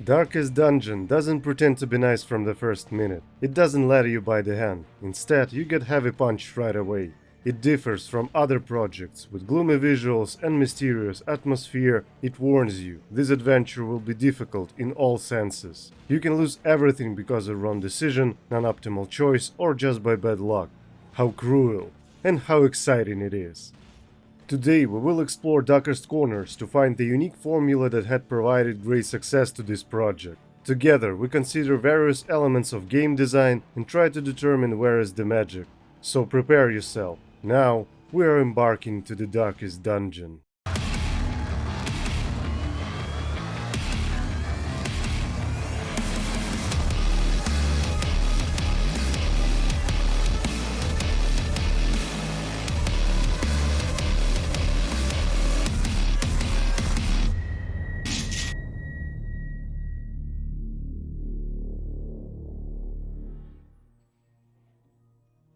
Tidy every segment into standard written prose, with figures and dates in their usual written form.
Darkest Dungeon doesn't pretend to be nice from the first minute. It doesn't let you by the hand. Instead, you get heavy punched right away. It differs from other projects. With gloomy visuals and mysterious atmosphere, it warns you, this adventure will be difficult in all senses. You can lose everything because of wrong decision, non-optimal choice, or just by bad luck. How cruel, and how exciting it is. Today we will explore darkest corners to find the unique formula that had provided great success to this project. Together we consider various elements of game design and try to determine where is the magic. So prepare yourself. Now we are embarking to the darkest dungeon.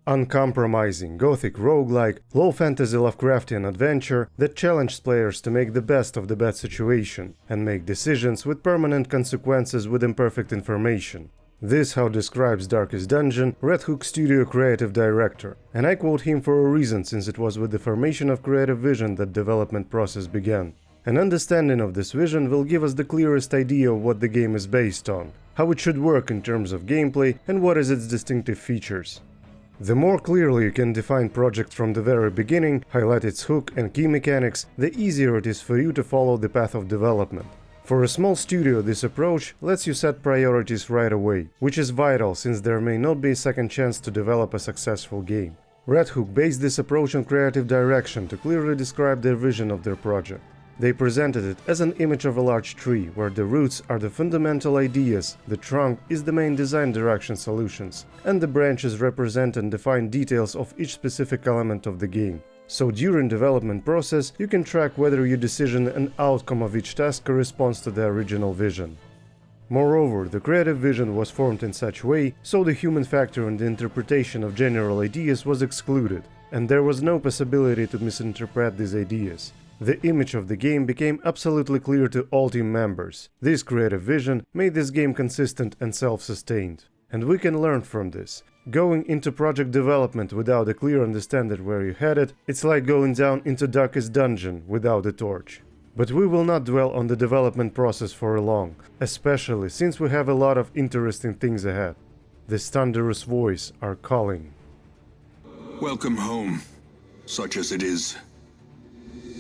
Uncompromising, gothic roguelike, low fantasy Lovecraftian adventure that challenges players to make the best of the bad situation and make decisions with permanent consequences with imperfect information. This how describes Darkest Dungeon Red Hook Studio creative director, and I quote him for a reason, since it was with the formation of creative vision that development process began. An understanding of this vision will give us the clearest idea of what the game is based on, how it should work in terms of gameplay, and what is its distinctive features. The more clearly you can define project from the very beginning, highlight its hook and key mechanics, the easier it is for you to follow the path of development. For a small studio, this approach lets you set priorities right away, which is vital since there may not be a second chance to develop a successful game. Red Hook based this approach on creative direction to clearly describe their vision of their project. They presented it as an image of a large tree, where the roots are the fundamental ideas, the trunk is the main design direction solutions, and the branches represent and define details of each specific element of the game. So during development process, you can track whether your decision and outcome of each task corresponds to the original vision. Moreover, the creative vision was formed in such a way, so the human factor in the interpretation of general ideas was excluded, and there was no possibility to misinterpret these ideas. The image of the game became absolutely clear to all team members. This creative vision made this game consistent and self-sustained. And we can learn from this. Going into project development without a clear understanding where you're headed, it's like going down into darkest dungeon without a torch. But we will not dwell on the development process for long, especially since we have a lot of interesting things ahead. This thunderous voice are calling. Welcome home, such as it is.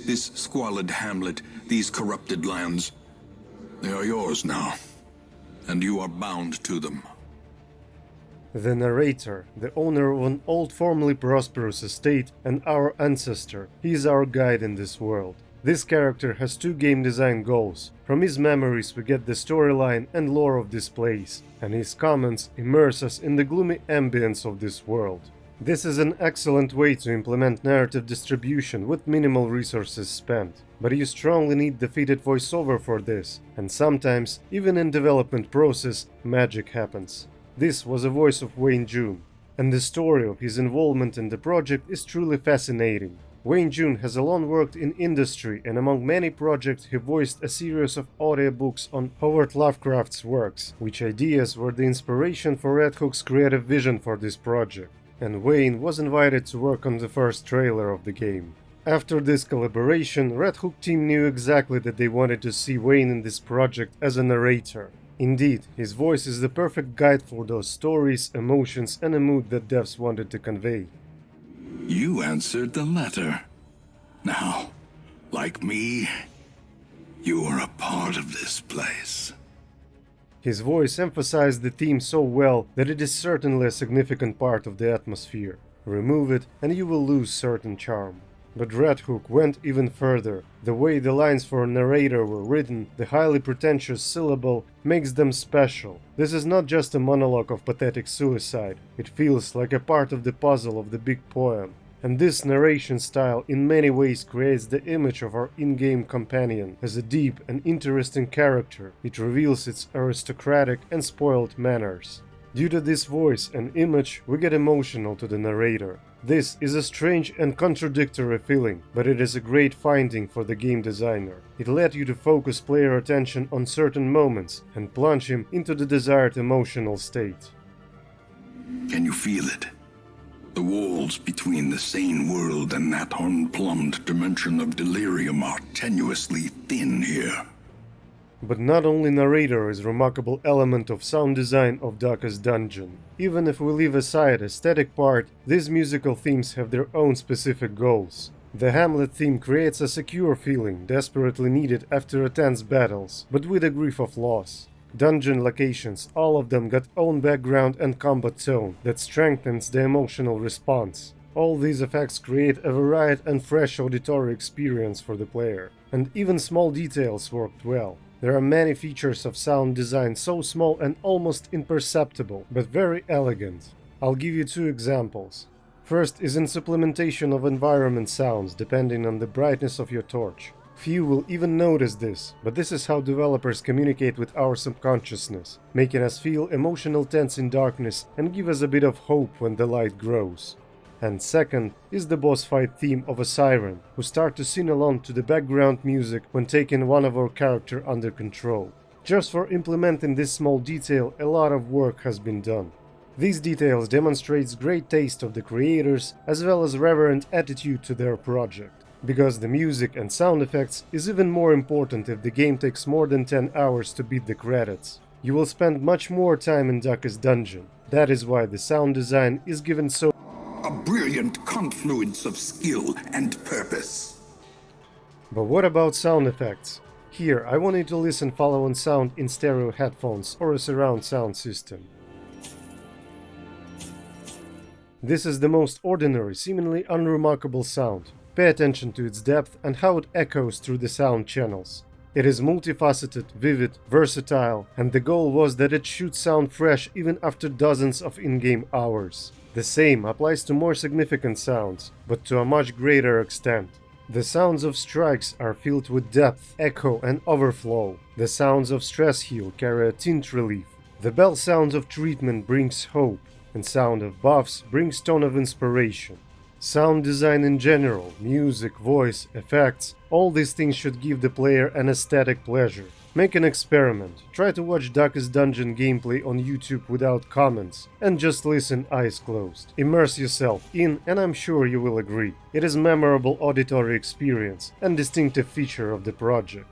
This squalid hamlet, these corrupted lands, they are yours now, and you are bound to them. The narrator, the owner of an old formerly prosperous estate and our ancestor, he is our guide in this world. This character has two game design goals. From his memories we get the storyline and lore of this place, and his comments immerse us in the gloomy ambience of this world. This is an excellent way to implement narrative distribution with minimal resources spent, but you strongly need defeated voiceover for this, and sometimes, even in development process, magic happens. This was a voice of Wayne June, and the story of his involvement in the project is truly fascinating. Wayne June has long worked in industry, and among many projects he voiced a series of audiobooks on Howard Lovecraft's works, which ideas were the inspiration for Red Hook's creative vision for this project. And Wayne was invited to work on the first trailer of the game. After this collaboration, Red Hook team knew exactly that they wanted to see Wayne in this project as a narrator. Indeed, his voice is the perfect guide for those stories, emotions, and a mood that devs wanted to convey. You answered the letter. Now, like me, you are a part of this place. His voice emphasized the theme so well that it is certainly a significant part of the atmosphere. Remove it and you will lose certain charm. But Red Hook went even further. The way the lines for a narrator were written, the highly pretentious syllable, makes them special. This is not just a monologue of pathetic suicide. It feels like a part of the puzzle of the big poem. And this narration style in many ways creates the image of our in-game companion as a deep and interesting character. It reveals its aristocratic and spoiled manners. Due to this voice and image, we get emotional to the narrator. This is a strange and contradictory feeling, but it is a great finding for the game designer. It led you to focus player attention on certain moments and plunge him into the desired emotional state. Can you feel it? The walls between the sane world and that unplumbed dimension of delirium are tenuously thin here. But not only narrator is a remarkable element of sound design of Darkest Dungeon. Even if we leave aside the aesthetic part, these musical themes have their own specific goals. The Hamlet theme creates a secure feeling, desperately needed after tense battles, but with a grief of loss. Dungeon locations, all of them got own background and combat tone that strengthens the emotional response. All these effects create a varied and fresh auditory experience for the player, and even small details worked well. There are many features of sound design so small and almost imperceptible, but very elegant. I'll give you two examples. First is in supplementation of environment sounds depending on the brightness of your torch. Few will even notice this, but this is how developers communicate with our subconsciousness, making us feel emotional tense in darkness and give us a bit of hope when the light grows. And second is the boss fight theme of a siren, who start to sing along to the background music when taking one of our character under control. Just for implementing this small detail, a lot of work has been done. These details demonstrates great taste of the creators as well as reverent attitude to their project. Because the music and sound effects is even more important if the game takes more than 10 hours to beat the credits. You will spend much more time in Darkest Dungeon. That is why the sound design is given so A brilliant confluence of skill and purpose. But what about sound effects? Here, I want you to listen follow-on sound in stereo headphones or a surround sound system. This is the most ordinary, seemingly unremarkable sound. Pay attention to its depth and how it echoes through the sound channels. It is multifaceted, vivid, versatile, and the goal was that it should sound fresh even after dozens of in-game hours. The same applies to more significant sounds, but to a much greater extent. The sounds of strikes are filled with depth, echo and overflow. The sounds of stress heal carry a tint relief. The bell sounds of treatment brings hope, and sound of buffs brings tone of inspiration. Sound design in general, music, voice, effects, all these things should give the player an aesthetic pleasure. Make an experiment. Try to watch Darkest Dungeon gameplay on YouTube without comments and just listen eyes closed. Immerse yourself in, and I'm sure you will agree. It is a memorable auditory experience and distinctive feature of the project.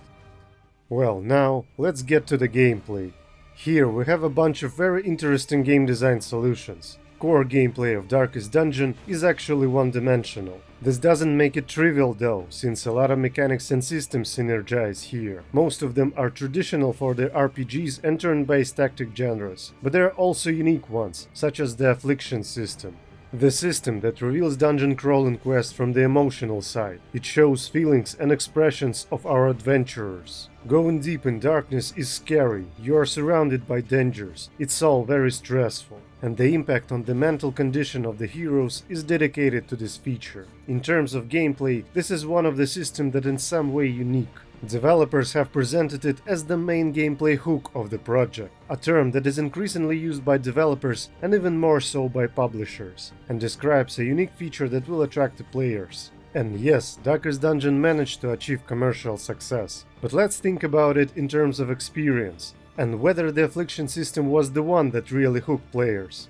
Well, now let's get to the gameplay. Here we have a bunch of very interesting game design solutions. Core gameplay of Darkest Dungeon is actually one-dimensional. This doesn't make it trivial though, since a lot of mechanics and systems synergize here. Most of them are traditional for the RPGs and turn-based tactic genres, but there are also unique ones, such as the Affliction system. The system that reveals dungeon crawling quests from the emotional side. It shows feelings and expressions of our adventurers. Going deep in darkness is scary, you are surrounded by dangers, it's all very stressful. And the impact on the mental condition of the heroes is dedicated to this feature. In terms of gameplay, this is one of the systems that in some way unique. Developers have presented it as the main gameplay hook of the project, a term that is increasingly used by developers and even more so by publishers, and describes a unique feature that will attract the players. And yes, Darkest Dungeon managed to achieve commercial success, but let's think about it in terms of experience, and whether the Affliction system was the one that really hooked players.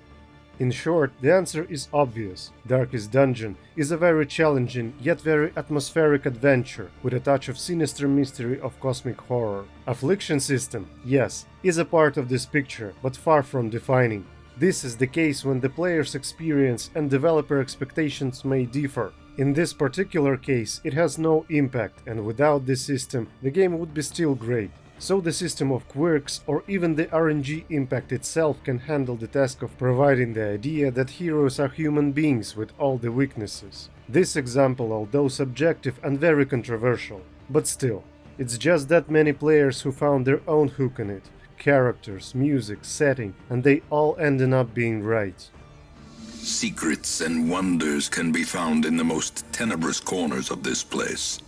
In short, the answer is obvious. Darkest Dungeon is a very challenging yet very atmospheric adventure with a touch of sinister mystery of cosmic horror. Affliction system, yes, is a part of this picture, but far from defining. This is the case when the player's experience and developer expectations may differ. In this particular case, it has no impact, and without this system, the game would be still great. So the system of quirks or even the RNG impact itself can handle the task of providing the idea that heroes are human beings with all the weaknesses. This example, although subjective and very controversial, but still, it's just that many players who found their own hook in it. Characters, music, setting, and they all ended up being right. Secrets and wonders can be found in the most tenebrous corners of this place.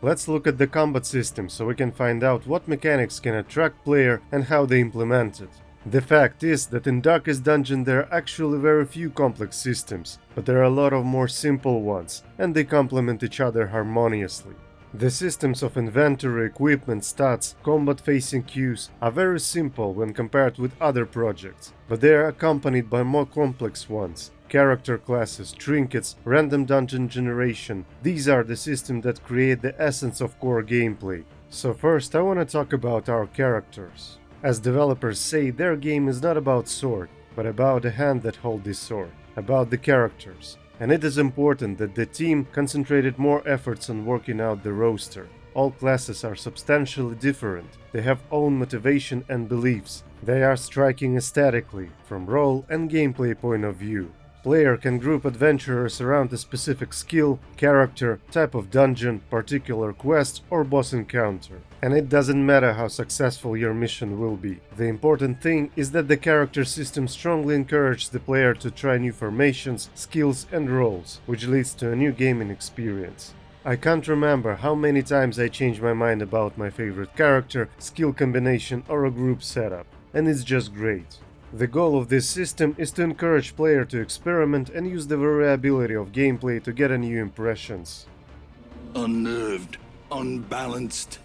Let's look at the combat system so we can find out what mechanics can attract player and how they implement it. The fact is that in Darkest Dungeon there are actually very few complex systems, but there are a lot of more simple ones, and they complement each other harmoniously. The systems of inventory, equipment, stats, combat facing queues are very simple when compared with other projects, but they are accompanied by more complex ones. Character classes, trinkets, random dungeon generation, these are the systems that create the essence of core gameplay. So first I want to talk about our characters. As developers say, their game is not about sword, but about the hand that holds this sword, about the characters. And it is important that the team concentrated more efforts on working out the roster. All classes are substantially different, they have own motivation and beliefs. They are striking aesthetically, from role and gameplay point of view. Player can group adventurers around a specific skill, character, type of dungeon, particular quest or boss encounter. And it doesn't matter how successful your mission will be. The important thing is that the character system strongly encourages the player to try new formations, skills and roles, which leads to a new gaming experience. I can't remember how many times I changed my mind about my favorite character, skill combination or a group setup, and it's just great. The goal of this system is to encourage player to experiment and use the variability of gameplay to get a new impressions. Unnerved, unbalanced.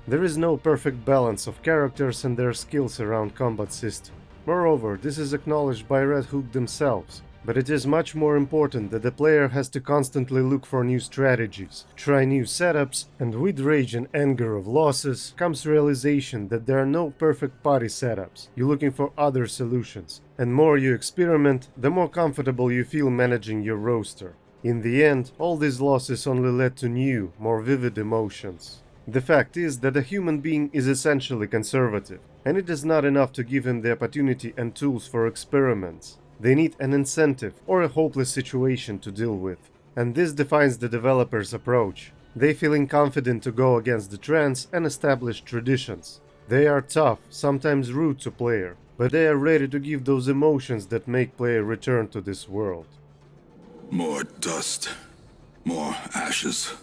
There is no perfect balance of characters and their skills around combat system. Moreover, this is acknowledged by Red Hook themselves. But it is much more important that the player has to constantly look for new strategies, try new setups, and with rage and anger of losses comes realization that there are no perfect party setups. You're looking for other solutions, and more you experiment, the more comfortable you feel managing your roster. In the end, all these losses only led to new, more vivid emotions. The fact is that a human being is essentially conservative, and it is not enough to give him the opportunity and tools for experiments. They need an incentive or a hopeless situation to deal with. And this defines the developer's approach. They feeling confident to go against the trends and established traditions. They are tough, sometimes rude to player, but they are ready to give those emotions that make player return to this world. More dust, more ashes,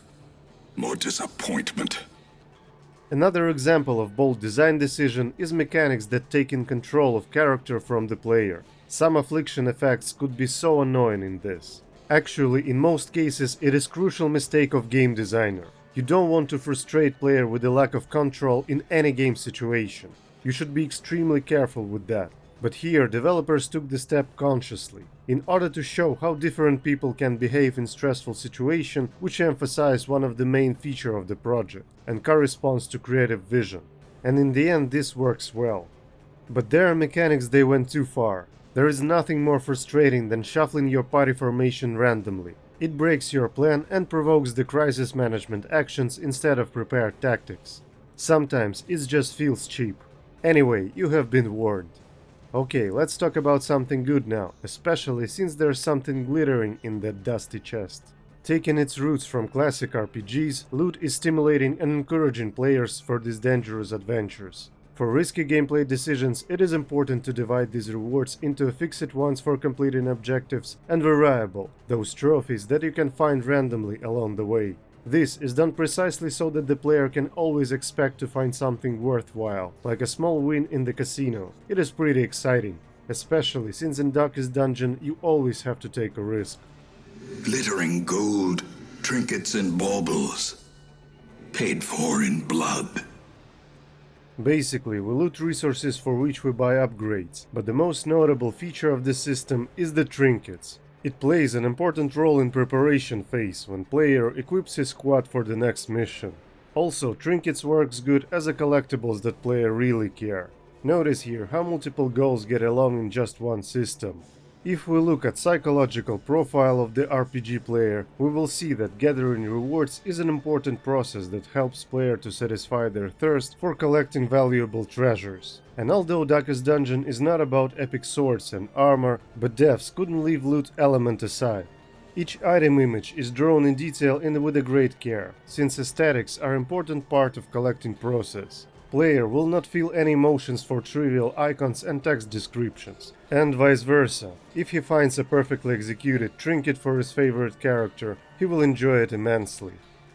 more disappointment. Another example of bold design decision is mechanics that take in control of character from the player. Some affliction effects could be so annoying in this. Actually, in most cases, it is crucial mistake of game designer. You don't want to frustrate player with a lack of control in any game situation. You should be extremely careful with that. But here, developers took the step consciously, in order to show how different people can behave in stressful situation, which emphasize one of the main features of the project, and corresponds to creative vision. And in the end, this works well. But there are mechanics they went too far. There is nothing more frustrating than shuffling your party formation randomly. It breaks your plan and provokes the crisis management actions instead of prepared tactics. Sometimes it just feels cheap. Anyway, you have been warned. Okay, let's talk about something good now, especially since there's something glittering in that dusty chest. Taking its roots from classic RPGs, loot is stimulating and encouraging players for these dangerous adventures. For risky gameplay decisions, it is important to divide these rewards into fixed ones for completing objectives and variable, those trophies that you can find randomly along the way. This is done precisely so that the player can always expect to find something worthwhile, like a small win in the casino. It is pretty exciting, especially since in Darkest Dungeon you always have to take a risk. Glittering gold, trinkets and baubles, paid for in blood. Basically, we loot resources for which we buy upgrades, but the most notable feature of this system is the trinkets. It plays an important role in preparation phase, when player equips his squad for the next mission. Also, trinkets works good as a collectibles that player really care. Notice here how multiple goals get along in just one system. If we look at psychological profile of the RPG player, we will see that gathering rewards is an important process that helps player to satisfy their thirst for collecting valuable treasures. And although Darkest Dungeon is not about epic swords and armor, but devs couldn't leave loot element aside. Each item image is drawn in detail and with a great care, since aesthetics are an important part of collecting process. Player will not feel any emotions for trivial icons and text descriptions, and vice versa. If he finds a perfectly executed trinket for his favorite character, he will enjoy it immensely.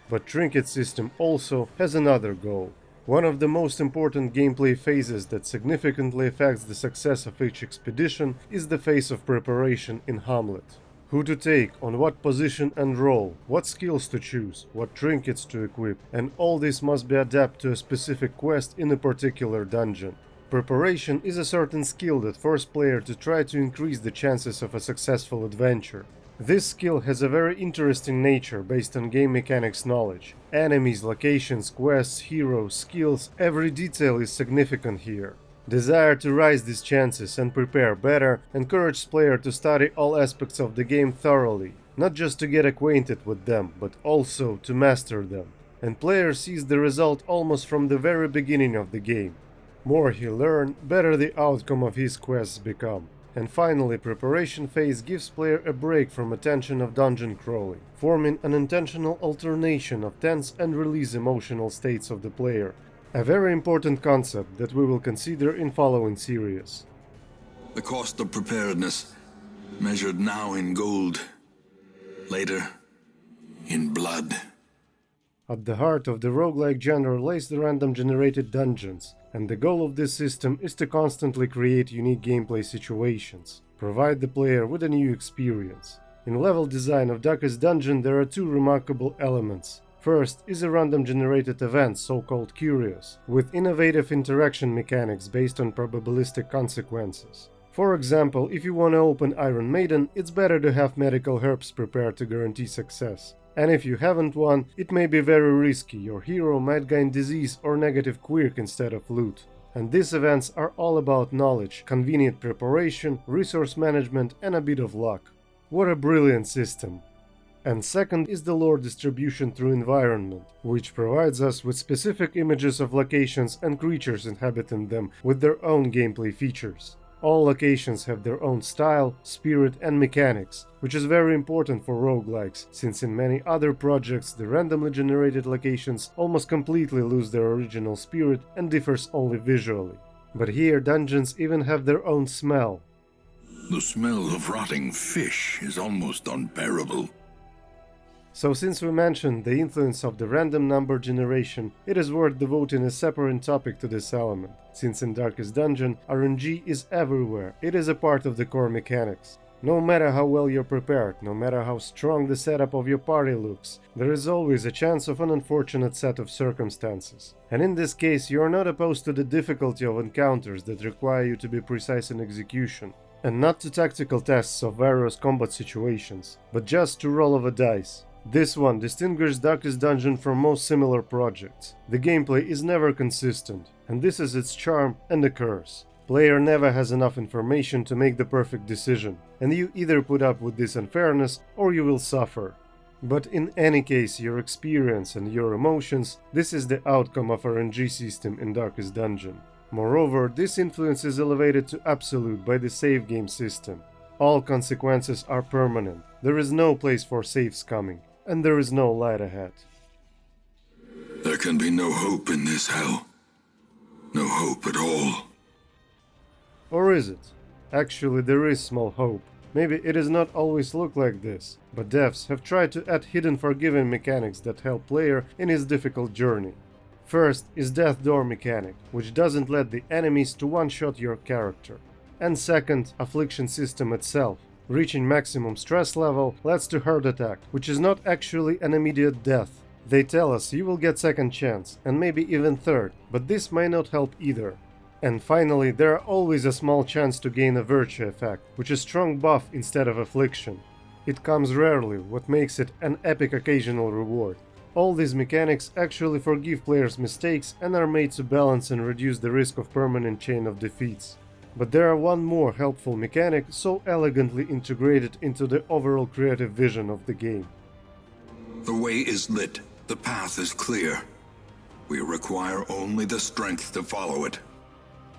But trinket system also has another goal. One of the most important gameplay phases that significantly affects the success of each expedition is the phase of preparation in Hamlet. Who to take, on what position and role, what skills to choose, what trinkets to equip, and all this must be adapted to a specific quest in a particular dungeon. Preparation is a certain skill that forces player to try to increase the chances of a successful adventure. This skill has a very interesting nature based on game mechanics knowledge. Enemies, locations, quests, heroes, skills, every detail is significant here. Desire to raise these chances and prepare better encourages player to study all aspects of the game thoroughly, not just to get acquainted with them, but also to master them. And player sees the result almost from the very beginning of the game. More he learns, better the outcome of his quests become. And finally, preparation phase gives player a break from attention of dungeon crawling, forming an intentional alternation of tense and release emotional states of the player. A very important concept that we will consider in following series. The cost of preparedness, measured now in gold, later in blood. At the heart of the roguelike genre lays the random generated dungeons, and the goal of this system is to constantly create unique gameplay situations, provide the player with a new experience. In level design of Darkest Dungeon there are two remarkable elements. First is a random generated event, so-called curious, with innovative interaction mechanics based on probabilistic consequences. For example, if you want to open Iron Maiden, it's better to have medical herbs prepared to guarantee success. And if you haven't one, it may be very risky, your hero might gain disease or negative quirk instead of loot. And these events are all about knowledge, convenient preparation, resource management and a bit of luck. What a brilliant system! And second is the lore distribution through environment, which provides us with specific images of locations and creatures inhabiting them with their own gameplay features. All locations have their own style, spirit and mechanics, which is very important for roguelikes, since in many other projects the randomly generated locations almost completely lose their original spirit and differs only visually. But here dungeons even have their own smell. The smell of rotting fish is almost unbearable. So since we mentioned the influence of the random number generation, it is worth devoting a separate topic to this element, since in Darkest Dungeon, RNG is everywhere, it is a part of the core mechanics. No matter how well you're prepared, no matter how strong the setup of your party looks, there is always a chance of an unfortunate set of circumstances. And in this case, you are not opposed to the difficulty of encounters that require you to be precise in execution, and not to tactical tests of various combat situations, but just to roll of a dice. This one distinguishes Darkest Dungeon from most similar projects. The gameplay is never consistent, and this is its charm and a curse. Player never has enough information to make the perfect decision, and you either put up with this unfairness or you will suffer. But in any case, your experience and your emotions, this is the outcome of RNG system in Darkest Dungeon. Moreover, this influence is elevated to absolute by the save game system. All consequences are permanent, there is no place for saves coming. And there is no light ahead. There can be no hope in this hell. No hope at all. Or is it? Actually, there is small hope. Maybe it does not always look like this, but devs have tried to add hidden forgiving mechanics that help player in his difficult journey. First is Death Door mechanic, which doesn't let the enemies to one-shot your character. And second, Affliction system itself. Reaching maximum stress level leads to heart attack, which is not actually an immediate death. They tell us you will get second chance, and maybe even third, but this may not help either. And finally, there are always a small chance to gain a virtue effect, which is strong buff instead of affliction. It comes rarely, what makes it an epic occasional reward. All these mechanics actually forgive players' mistakes and are made to balance and reduce the risk of permanent chain of defeats. But there are one more helpful mechanic so elegantly integrated into the overall creative vision of the game. The way is lit, the path is clear. We require only the strength to follow it.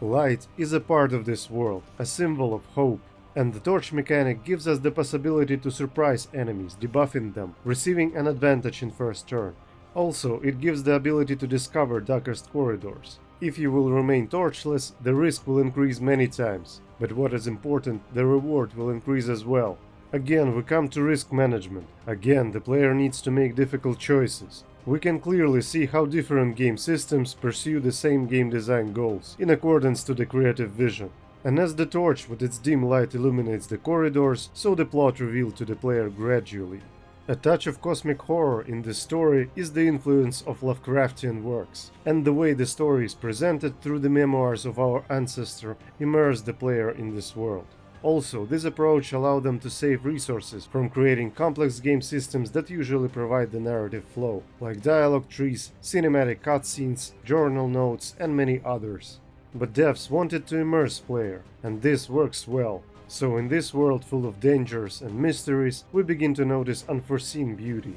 Light is a part of this world, a symbol of hope, and the torch mechanic gives us the possibility to surprise enemies, debuffing them, receiving an advantage in first turn. Also, it gives the ability to discover darkest corridors. If you will remain torchless, the risk will increase many times, but what is important, the reward will increase as well. Again, we come to risk management. Again, the player needs to make difficult choices. We can clearly see how different game systems pursue the same game design goals, in accordance to the creative vision. And as the torch with its dim light illuminates the corridors, so the plot revealed to the player gradually. A touch of cosmic horror in this story is the influence of Lovecraftian works, and the way the story is presented through the memoirs of our ancestor immerse the player in this world. Also, this approach allowed them to save resources from creating complex game systems that usually provide the narrative flow, like dialogue trees, cinematic cutscenes, journal notes, and many others. But devs wanted to immerse player, and this works well. So in this world full of dangers and mysteries, we begin to notice unforeseen beauty.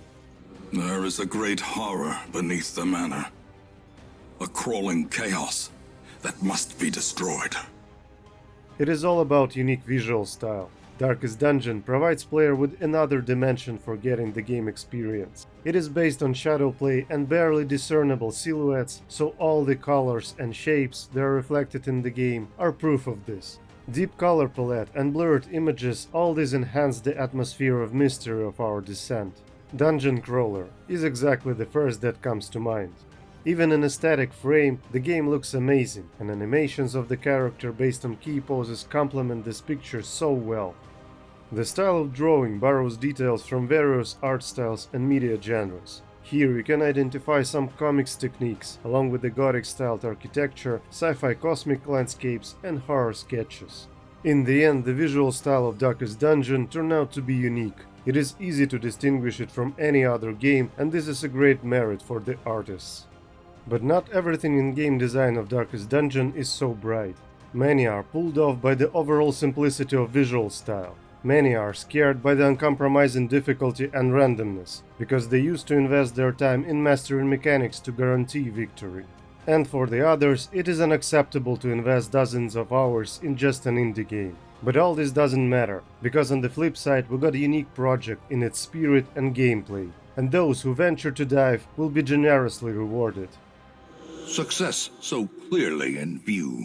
There is a great horror beneath the manor. A crawling chaos that must be destroyed. It is all about unique visual style. Darkest Dungeon provides player with another dimension for getting the game experience. It is based on shadow play and barely discernible silhouettes, so all the colors and shapes that are reflected in the game are proof of this. Deep color palette and blurred images, all this enhance the atmosphere of mystery of our descent. Dungeon Crawler is exactly the first that comes to mind. Even in a static frame, the game looks amazing, and animations of the character based on key poses complement this picture so well. The style of drawing borrows details from various art styles and media genres. Here you can identify some comics techniques, along with the Gothic-styled architecture, sci-fi cosmic landscapes, and horror sketches. In the end, the visual style of Darkest Dungeon turned out to be unique. It is easy to distinguish it from any other game, and this is a great merit for the artists. But not everything in game design of Darkest Dungeon is so bright. Many are pulled off by the overall simplicity of visual style. Many are scared by the uncompromising difficulty and randomness, because they used to invest their time in mastering mechanics to guarantee victory. And for the others, it is unacceptable to invest dozens of hours in just an indie game. But all this doesn't matter, because on the flip side we got a unique project in its spirit and gameplay, and those who venture to dive will be generously rewarded. Success so clearly in view.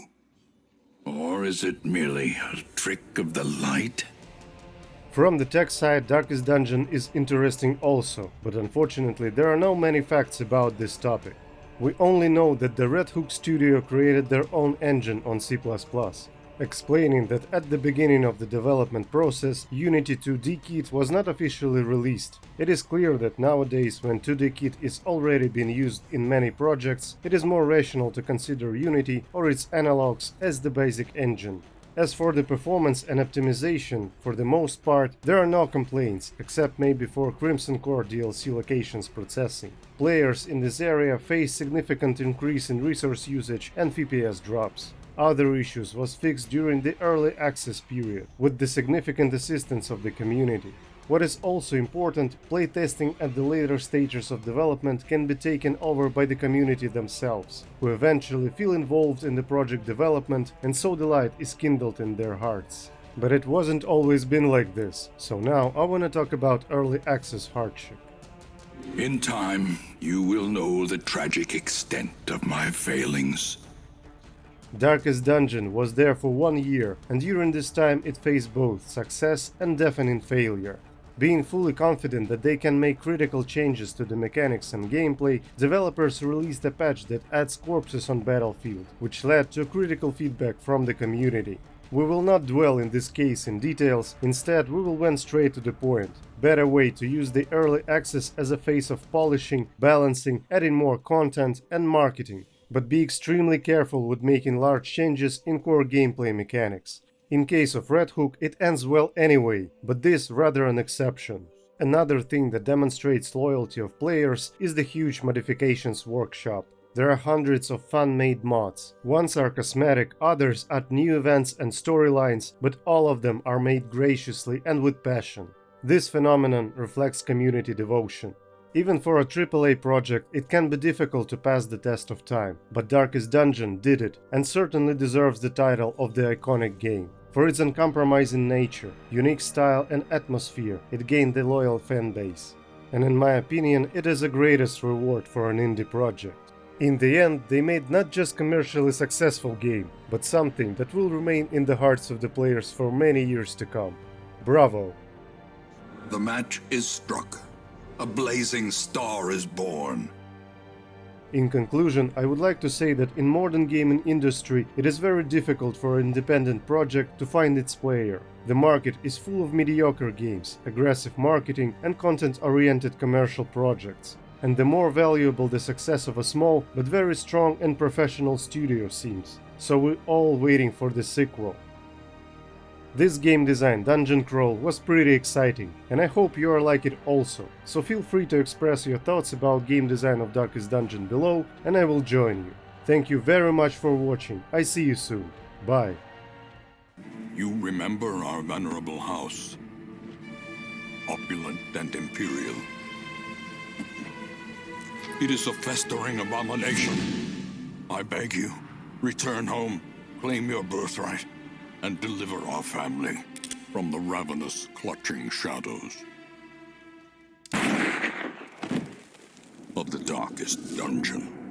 Or is it merely a trick of the light? From the tech side, Darkest Dungeon is interesting also, but unfortunately there are not many facts about this topic. We only know that the Red Hook studio created their own engine on C++, explaining that at the beginning of the development process, Unity 2D Kit was not officially released. It is clear that nowadays, when 2D Kit is already being used in many projects, it is more rational to consider Unity or its analogs as the basic engine. As for the performance and optimization, for the most part, there are no complaints, except maybe for Crimson Core DLC locations processing. Players in this area face significant increase in resource usage and FPS drops. Other issues was fixed during the early access period, with the significant assistance of the community. What is also important, playtesting at the later stages of development can be taken over by the community themselves, who eventually feel involved in the project development, and so the light is kindled in their hearts. But it wasn't always been like this, so now I wanna talk about early access hardship. In time, you will know the tragic extent of my failings. Darkest Dungeon was there for 1 year, and during this time it faced both success and deafening failure. Being fully confident that they can make critical changes to the mechanics and gameplay, developers released a patch that adds corpses on battlefield, which led to critical feedback from the community. We will not dwell in this case in details, instead we will went straight to the point. Better way to use the early access as a phase of polishing, balancing, adding more content and marketing. But be extremely careful with making large changes in core gameplay mechanics. In case of Red Hook, it ends well anyway, but this rather an exception. Another thing that demonstrates loyalty of players is the huge modifications workshop. There are hundreds of fan-made mods. Ones are cosmetic, others add new events and storylines, but all of them are made graciously and with passion. This phenomenon reflects community devotion. Even for a AAA project, it can be difficult to pass the test of time, but Darkest Dungeon did it, and certainly deserves the title of the iconic game. For its uncompromising nature, unique style and atmosphere, it gained a loyal fanbase. And in my opinion, it is the greatest reward for an indie project. In the end, they made not just commercially successful game, but something that will remain in the hearts of the players for many years to come. Bravo! The match is struck. A blazing star is born. In conclusion, I would like to say that in modern gaming industry, it is very difficult for an independent project to find its player. The market is full of mediocre games, aggressive marketing and content-oriented commercial projects. And the more valuable the success of a small but very strong and professional studio seems. So we're all waiting for the sequel. This game design dungeon crawl was pretty exciting, and I hope you are like it also. So feel free to express your thoughts about game design of Darkest Dungeon below, and I will join you. Thank you very much for watching. I see you soon. Bye. You remember our venerable house, opulent and imperial. It is a festering abomination. I beg you, return home, claim your birthright, and deliver our family from the ravenous, clutching shadows of the Darkest Dungeon.